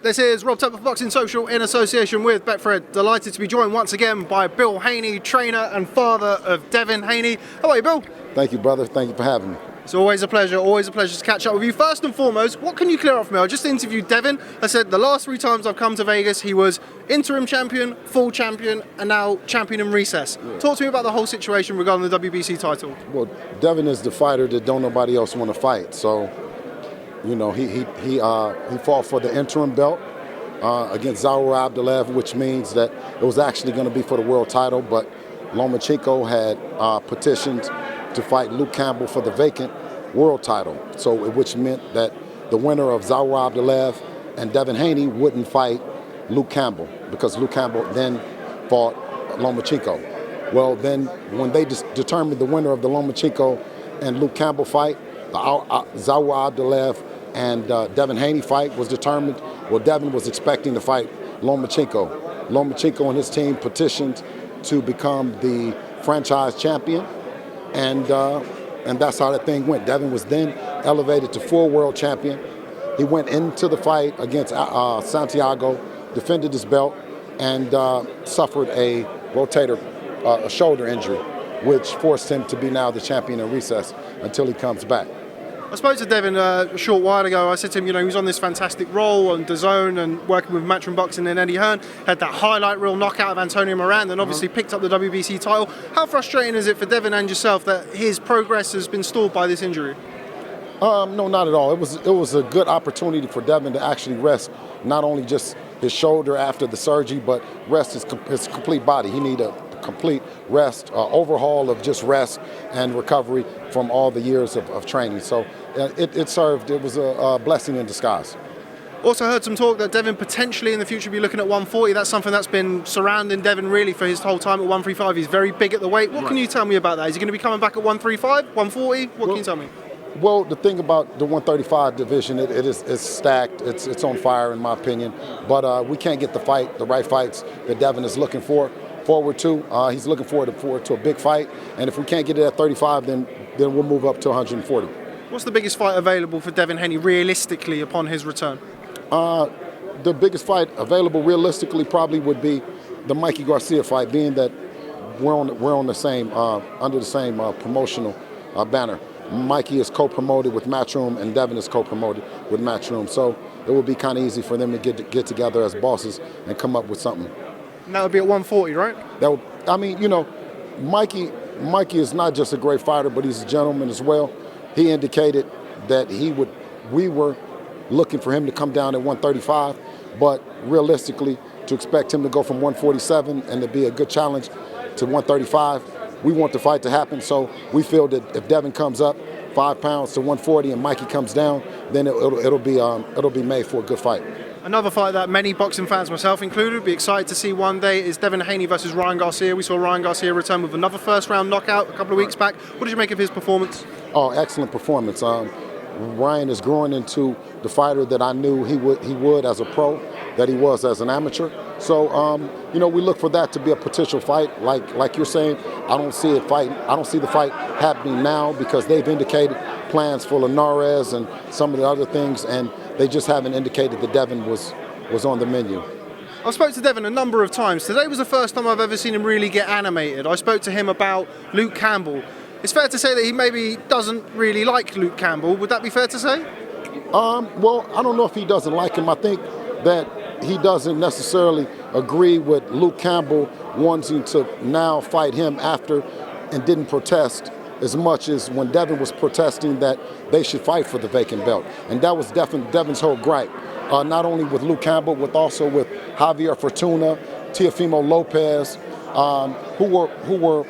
This is Rob Tupper Boxing Social in association with Betfred. Delighted to be joined once again by Bill Haney, trainer and father of Devin Haney. How are you, Bill? Thank you, brother. Thank you for having me. It's always a pleasure to catch up with you. First and foremost, what can you clear up for me? I just interviewed Devin. I said the last 3 times I've come to Vegas, he was interim champion, full champion, and now champion in recess. Yeah. Talk to me about the whole situation regarding the WBC title. Well, Devin is the fighter that don't nobody else want to fight. So, you know, he fought for the interim belt against Zaur Abdullaev, which means that it was actually going to be for the world title, but Lomachenko had petitioned to fight Luke Campbell for the vacant world title, so which meant that the winner of Zaur Abdullaev and Devin Haney wouldn't fight Luke Campbell because Luke Campbell then fought Lomachenko. Well, then when they determined the winner of the Lomachenko and Luke Campbell fight, the Zaur Abdullaev and Devin Haney fight was determined. Well, Devin was expecting to fight Lomachenko. Lomachenko and his team petitioned to become the franchise champion, and that's how that thing went. Devin was then elevated to full world champion. He went into the fight against Santiago, defended his belt, and suffered a rotator, a shoulder injury, which forced him to be now the champion in recess until he comes back. I spoke to Devin a short while ago. I said to him, you know, he was on this fantastic role on DAZN and working with Matchroom Boxing and Eddie Hearn, had that highlight reel knockout of Antonio Moran, and obviously picked up the WBC title. How frustrating is it for Devin and yourself that his progress has been stalled by this injury? No, not at all. It was a good opportunity for Devin to actually rest not only just his shoulder after the surgery, but rest his complete body. He needed a complete rest, overhaul of just rest and recovery from all the years of training. So it served. It was a blessing in disguise. Also heard some talk that Devin potentially in the future be looking at 140. That's something that's been surrounding Devin really for his whole time at 135. He's very big at the weight. What can you tell me about that? Is he going to be coming back at 135, 140? What can you tell me? Well, the thing about the 135 division, it's stacked. It's on fire in my opinion. But we can't get the right fights that Devin is looking forward to. He's looking forward to a big fight, and if we can't get it at 35, then we'll move up to 140. What's the biggest fight available for Devin Haney realistically upon his return? The biggest fight available realistically probably would be the Mikey Garcia fight, being that we're on the same under the same promotional banner. Mikey is co-promoted with Matchroom, and Devin is co-promoted with Matchroom, so it would be kind of easy for them to get together as bosses and come up with something. And that would be at 140, right? I mean, you know, Mikey is not just a great fighter, but he's a gentleman as well. He indicated that we were looking for him to come down at 135, but realistically, to expect him to go from 147 and to be a good challenge to 135, we want the fight to happen. So we feel that if Devin comes up 5 pounds to 140 and Mikey comes down, then it'll be made for a good fight. Another fight that many boxing fans, myself included, would be excited to see one day is Devin Haney versus Ryan Garcia. We saw Ryan Garcia return with another first-round knockout a couple of weeks back. What did you make of his performance? Oh, excellent performance. Ryan is growing into the fighter that I knew he would as a pro, that he was as an amateur. So, you know, we look for that to be a potential fight. Like you're saying, I don't see the fight happening now because they've indicated plans for Linares and some of the other things, and they just haven't indicated that Devin was on the menu. I spoke to Devin a number of times. Today was the first time I've ever seen him really get animated. I spoke to him about Luke Campbell. It's fair to say that he maybe doesn't really like Luke Campbell. Would that be fair to say? Well, I don't know if he doesn't like him. I think that he doesn't necessarily agree with Luke Campbell wanting to now fight him after and didn't protest as much as when Devin was protesting that they should fight for the vacant belt. And that was Devin's whole gripe, not only with Luke Campbell, but also with Javier Fortuna, Teofimo Lopez, who were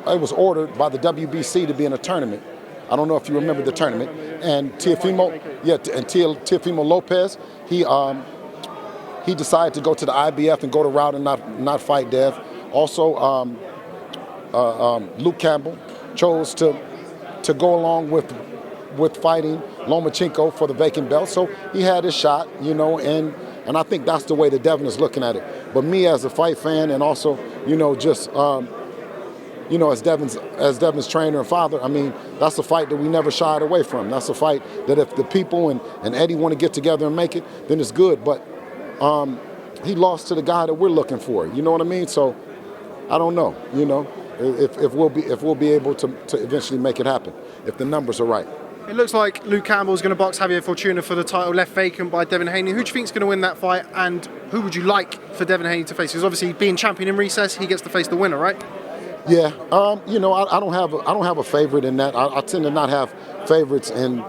it was ordered by the WBC to be in a tournament. I don't know if you remember the tournament. And Teofimo Lopez, he decided to go to the IBF and go the route and not fight Dev. Also, Luke Campbell chose to go along with fighting Lomachenko for the vacant belt. So he had his shot, you know, and I think that's the way that Devin is looking at it. But me as a fight fan and also, you know, just as Devon's trainer and father, I mean, that's a fight that we never shied away from. That's a fight that if the people and Eddie want to get together and make it, then it's good. But he lost to the guy that we're looking for. You know what I mean? So I don't know. If we'll be able to eventually make it happen, if the numbers are right. It looks like Luke Campbell's going to box Javier Fortuna for the title, left vacant by Devin Haney. Who do you think is going to win that fight, and who would you like for Devin Haney to face? Because obviously, being champion in recess, he gets to face the winner, right? Yeah. I don't have a favorite in that. I tend to not have favorites in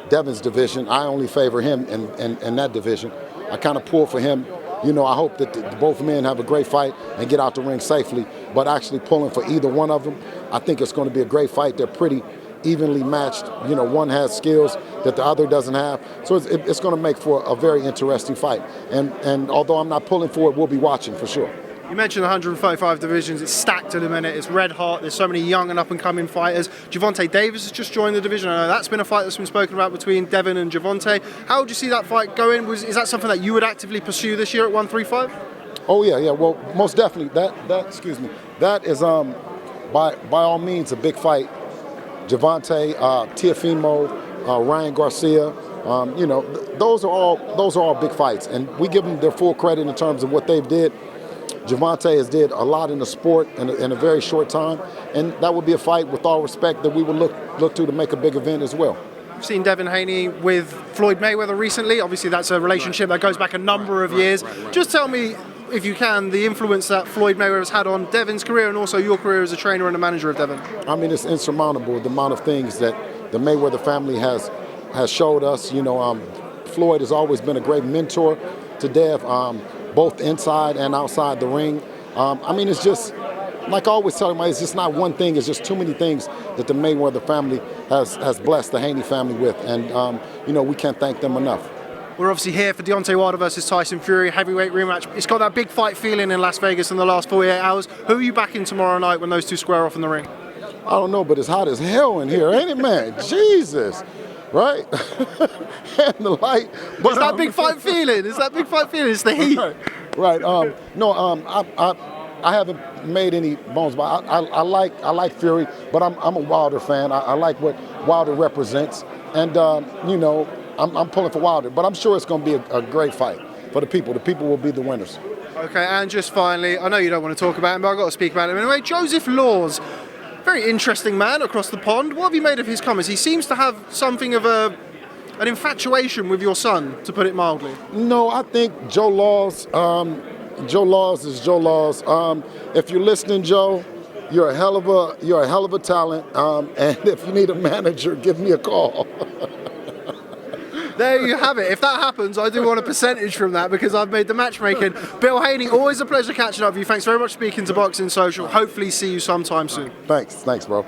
Devon's division. I only favor him in that division. I kind of pull for him. I hope that both men have a great fight and get out the ring safely. But actually pulling for either one of them, I think it's going to be a great fight. They're pretty evenly matched. One has skills that the other doesn't have. So it's going to make for a very interesting fight. And although I'm not pulling for it, we'll be watching for sure. You mentioned 135 divisions. It's stacked at the minute. It's red hot. There's so many young and up-and-coming fighters. Javante Davis has just joined the division. I know that's been a fight that's been spoken about between Devon and Javante. How would you see that fight going? Is that something that you would actively pursue this year at 135? Oh yeah. Well, most definitely. That is by all means a big fight. Javante, Teofimo, Ryan Garcia. Those are all big fights, and we give them their full credit in terms of what they've did. Javante has did a lot in the sport in a very short time, and that would be a fight, with all respect, that we would look to make a big event as well. I've seen Devin Haney with Floyd Mayweather recently. Obviously, that's a relationship that goes back a number of years. Just tell me, if you can, the influence that Floyd Mayweather has had on Devon's career and also your career as a trainer and a manager of Devon. I mean, it's insurmountable, the amount of things that the Mayweather family has showed us. Floyd has always been a great mentor to Dev, both inside and outside the ring. It's just, like I always tell him, it's just not one thing. It's just too many things that the Mayweather family has blessed the Haney family with. And, we can't thank them enough. We're obviously here for Deontay Wilder versus Tyson Fury, heavyweight rematch. It's got that big fight feeling in Las Vegas in the last 48 hours. Who are you backing tomorrow night when those two square off in the ring? I don't know, but it's hot as hell in here, ain't it, man? Jesus. Right? And the light. But, it's that big fight feeling. It's that big fight feeling. It's the heat. Right. I haven't made any bones, but I like Fury, but I'm a Wilder fan. I like what Wilder represents, and I'm pulling for Wilder. But I'm sure it's going to be a great fight for the people. The people will be the winners. Okay, and just finally, I know you don't want to talk about him, but I've got to speak about him anyway. Joseph Laws, very interesting man across the pond. What have you made of his comments? He seems to have something of an infatuation with your son, to put it mildly. No, I think Joe Laws is Joe Laws. If you're listening, Joe, you're a hell of a talent. And if you need a manager, give me a call. There you have it. If that happens, I do want a percentage from that because I've made the matchmaking. Bill Haney, always a pleasure catching up with you. Thanks very much for speaking to Boxing Social. Hopefully see you sometime soon. Thanks, bro.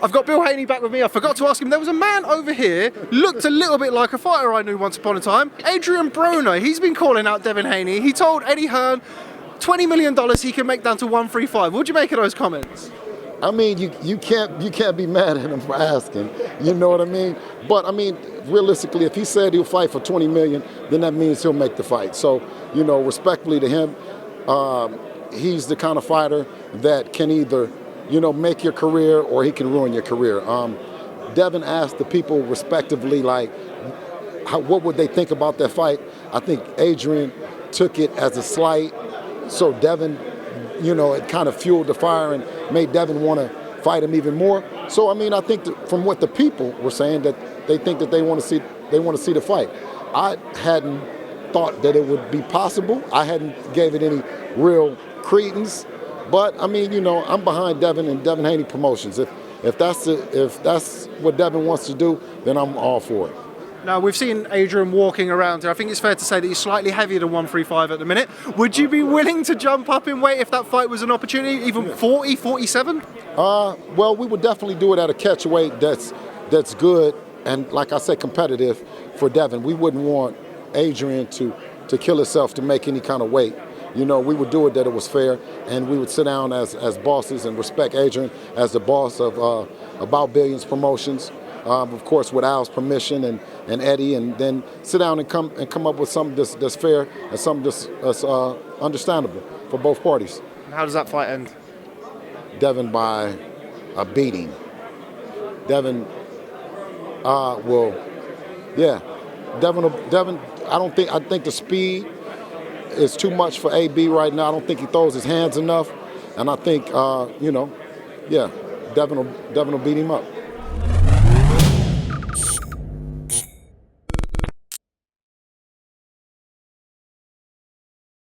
I've got Bill Haney back with me. I forgot to ask him. There was a man over here, looked a little bit like a fighter I knew once upon a time. Adrien Broner. He's been calling out Devin Haney. He told Eddie Hearn $20 million he can make down to 135. What do you make of those comments? I mean, you can't be mad at him for asking. You know what I mean? But I mean, realistically, if he said he'll fight for $20 million, then that means he'll make the fight. So, respectfully to him, he's the kind of fighter that can either, make your career or he can ruin your career. Devin asked the people respectively, like, what would they think about that fight? I think Adrien took it as a slight. So Devin, it kind of fueled the fire and made Devin want to fight him even more. So I mean, I think from what the people were saying, that they think that they want to see the fight. I hadn't thought that it would be possible. I hadn't gave it any real credence. But I mean, I'm behind Devin and Devin Haney Promotions. If that's what Devin wants to do, then I'm all for it. Now, we've seen Adrien walking around here. I think it's fair to say that he's slightly heavier than 135 at the minute. Would you be willing to jump up in weight if that fight was an opportunity, even 40, 47? Well, we would definitely do it at a catch weight that's good and, like I said, competitive for Devin. We wouldn't want Adrien to kill himself to make any kind of weight. We would do it that it was fair, and we would sit down as bosses and respect Adrien as the boss of About Billions Promotions. Of course, with Al's permission and Eddie, and then sit down and come up with something that's fair and something that's understandable for both parties. And how does that fight end? Devon by a beating. Devon Devon. I think the speed is too much for AB right now. I don't think he throws his hands enough, and I think Devon will beat him up.